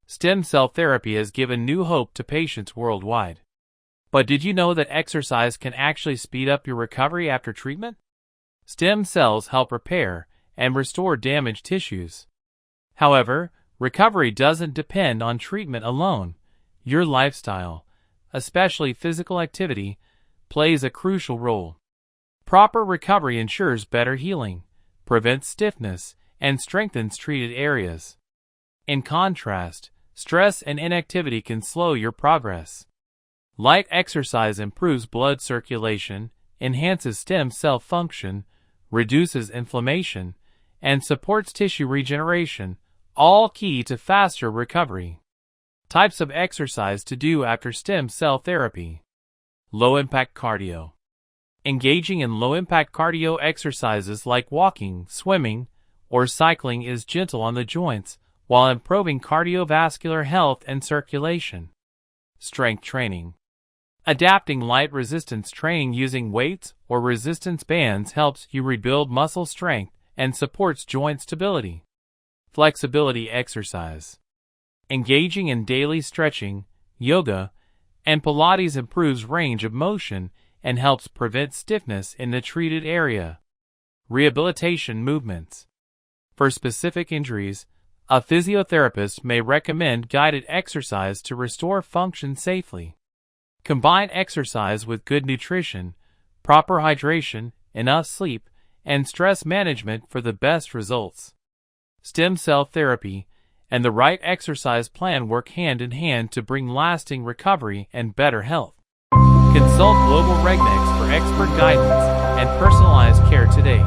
Stem cell therapy has given new hope to patients worldwide. But did you know that exercise can actually speed up your recovery after treatment? Stem cells help repair and restore damaged tissues. However, recovery doesn't depend on treatment alone. Your lifestyle, especially physical activity, plays a crucial role. Proper recovery ensures better healing, prevents stiffness, and strengthens treated areas. In contrast, stress and inactivity can slow your progress. Light exercise improves blood circulation, enhances stem cell function, reduces inflammation, and supports tissue regeneration, all key to faster recovery. Types of exercise to do after stem cell therapy. Low-impact cardio. Engaging in low-impact cardio exercises like walking, swimming, or cycling is gentle on the joints while improving cardiovascular health and circulation. Strength training. Adapting light resistance training using weights or resistance bands helps you rebuild muscle strength and supports joint stability. Flexibility exercise. Engaging in daily stretching, yoga, and Pilates improves range of motion and helps prevent stiffness in the treated area. Rehabilitation movements. For specific injuries, a physiotherapist may recommend guided exercise to restore function safely. Combine exercise with good nutrition, proper hydration, enough sleep, and stress management for the best results. Stem cell therapy and the right exercise plan work hand in hand to bring lasting recovery and better health. Consult Global Regenex for expert guidance and personalized care today.